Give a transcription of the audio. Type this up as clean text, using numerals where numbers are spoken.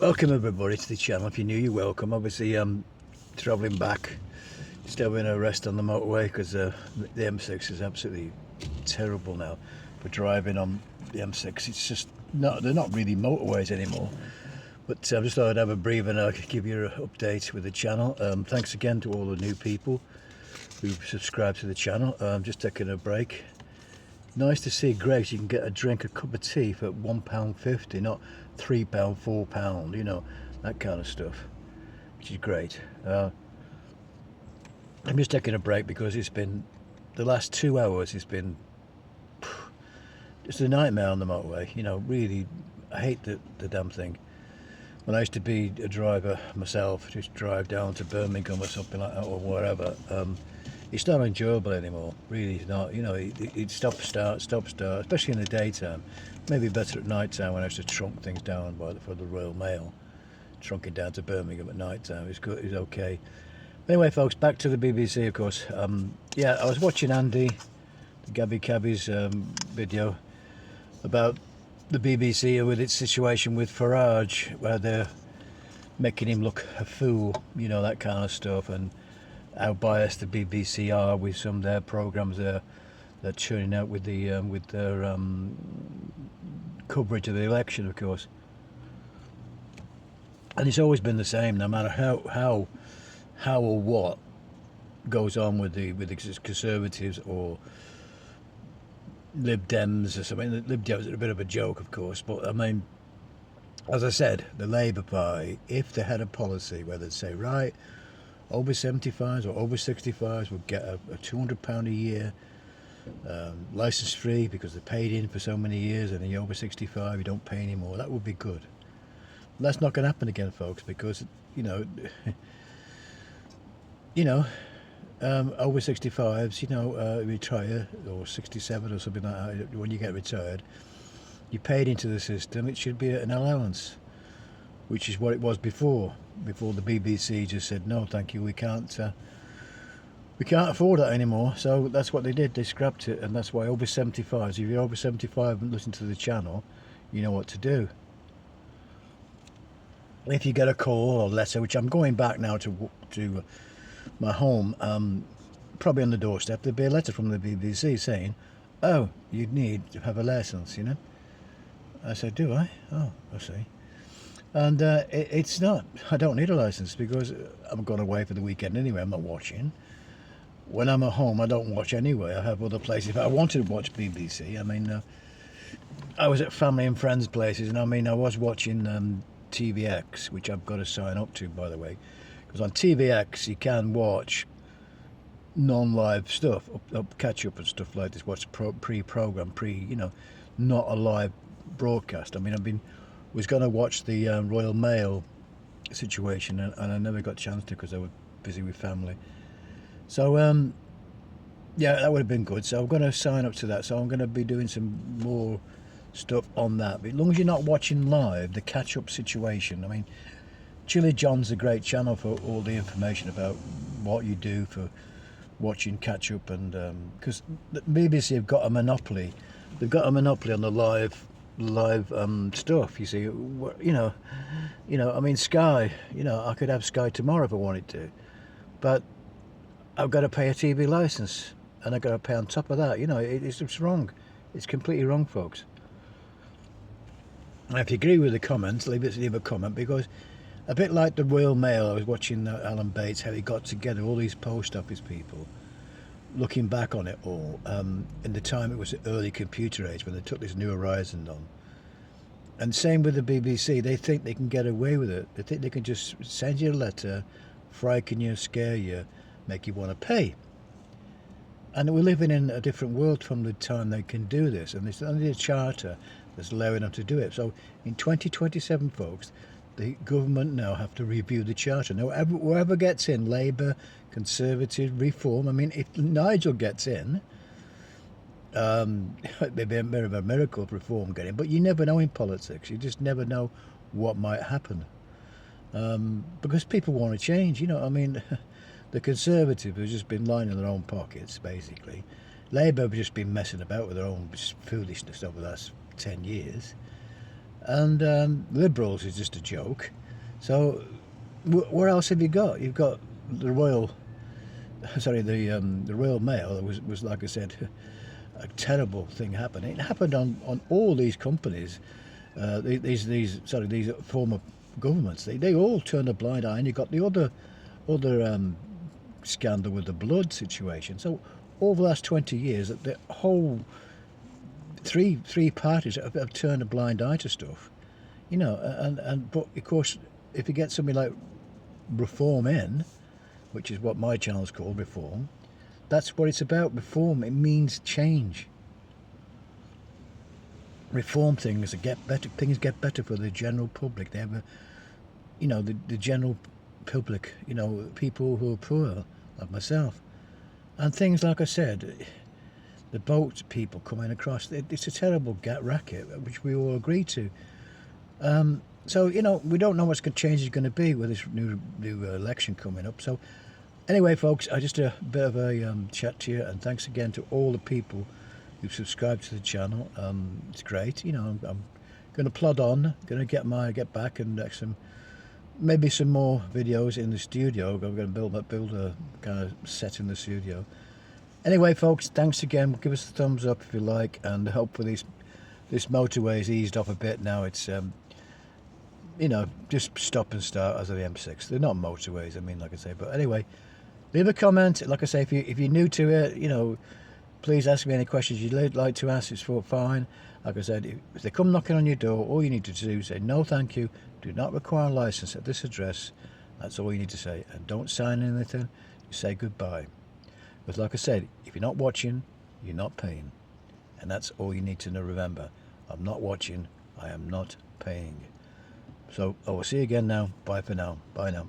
Welcome everybody to the channel. If you're new, you're welcome. Obviously, travelling back, just having a rest on the motorway because the M6 is absolutely terrible now for driving on the M6. It's just not, they're not really motorways anymore. But I just thought I'd have a breather and I could give you an update with the channel. Thanks again to all the new people who've subscribed to the channel. Just taking a break. Nice to see, Greg, you can get a drink, a cup of tea for £1.50, not £3, £4, you know, that kind of stuff, which is great. I'm just taking a break because it's been, the last 2 hours, it's been just a nightmare on the motorway, you know, really, I hate the damn thing. When I used to be a driver myself, just drive down to Birmingham or something like that, or wherever, it's not enjoyable anymore, really. It's not, you know, it stop start, especially in the daytime. Maybe better at night time when I used to trunk things down for the Royal Mail. Trunking down to Birmingham at night time, it's good, it's okay. Anyway folks, back to the BBC of course. Yeah, I was watching Andy, the Gabby Cabby's video about the BBC with its situation with Farage, where they're making him look a fool, you know, that kind of stuff, and how biased the BBC are with some of their programmes they're churning out with their coverage of the election, of course. And it's always been the same, no matter how or what goes on with the Conservatives or Lib Dems or something. The Lib Dems are a bit of a joke, of course, but I mean, as I said, the Labour Party, if they had a policy where they'd say, right, over 75s or over 65s will get a £200 a year, licence free because they paid in for so many years, and then you're over 65, you don't pay anymore. That would be good. And that's not going to happen again, folks, because you know, over 65s, you know, retire, or 67 or something like that. When you get retired, you paid into the system. It should be an allowance, which is what it was before the BBC just said no thank you, we can't afford that anymore. So that's what they did, they scrapped it, and that's why over 75s, if you're over 75 and listen to the channel, you know what to do. If you get a call or letter, which I'm going back now to my home, probably on the doorstep there'll be a letter from the BBC saying, oh, you need to have a licence, you know. I said, do I? Oh, I see. And it's not, I don't need a licence because I'm going away for the weekend anyway, I'm not watching. When I'm at home I don't watch anyway, I have other places. If I wanted to watch BBC, I mean, I was at family and friends places, and I mean, I was watching TVX, which I've got to sign up to, by the way, because on TVX you can watch non-live stuff, catch up and stuff like this, watch pre-program, you know, not a live broadcast. I mean, was going to watch the Royal Mail situation, and I never got a chance to because I was busy with family. So yeah, that would have been good. So I'm going to sign up to that, so I'm going to be doing some more stuff on that. But as long as you're not watching live, the catch-up situation, I mean, Chili John's a great channel for all the information about what you do for watching catch-up, and because the BBC have got a monopoly. They've got a monopoly on the live stuff, you see. You know, I mean, Sky, you know, I could have Sky tomorrow if I wanted to, but I've got to pay a TV license, and I've got to pay on top of that. You know, it's wrong. It's completely wrong, folks. Now, if you agree with the comments, leave a comment, because a bit like the Royal Mail, I was watching Alan Bates, how he got together all these post office people, looking back on it all, in the time it was the early computer age when they took this New Horizons on. And same with the BBC, they think they can get away with it. They think they can just send you a letter, frighten you, scare you, make you want to pay. And we're living in a different world from the time they can do this, and it's only a charter that's allowing them to do it. So in 2027, folks, the government now have to review the charter. Now, whoever gets in, Labour, Conservative, Reform, I mean, if Nigel gets in, it may be a bit of a miracle of Reform getting, but you never know in politics. You just never know what might happen. Because people want to change, you know. I mean, the Conservative have just been lining their own pockets, basically. Labour have just been messing about with their own foolishness over the last 10 years. and Liberals is just a joke. So where else have you got? You've got the Royal, sorry, the Royal Mail was like I said, a terrible thing happening. It happened on all these companies, these former governments. They all turned a blind eye, and you got the other scandal with the blood situation. So over the last 20 years, the whole three parties have turned a blind eye to stuff, you know. And but of course, if you get something like Reform in, which is what my channel's called, Reform, that's what it's about. Reform, it means change. Reform things get better. Things get better for the general public. They have the general public, people who are poor, like myself, and things like I said, the boat people coming across. It's a terrible racket, which we all agree to. So we don't know what change is going to be with this new election coming up. So anyway, folks, I just a bit of a chat to you, and thanks again to all the people who subscribed to the channel. It's great. I'm going to plod on. Going to get back and maybe some more videos in the studio. I'm going to build a kind of set in the studio. Anyway, folks, thanks again. Give us a thumbs up if you like, and hopefully this motorway is eased off a bit now. It's just stop and start as of the M6. They're not motorways, I mean, like I say. But anyway, leave a comment. Like I say, if you're new to it, please ask me any questions you'd like to ask. It's fine. Like I said, if they come knocking on your door, all you need to do is say, no thank you, do not require a license at this address. That's all you need to say. And don't sign anything, you say goodbye. But like I said, if you're not watching, you're not paying. And that's all you need to remember. I'm not watching, I am not paying. So I will see you again now. Bye for now. Bye now.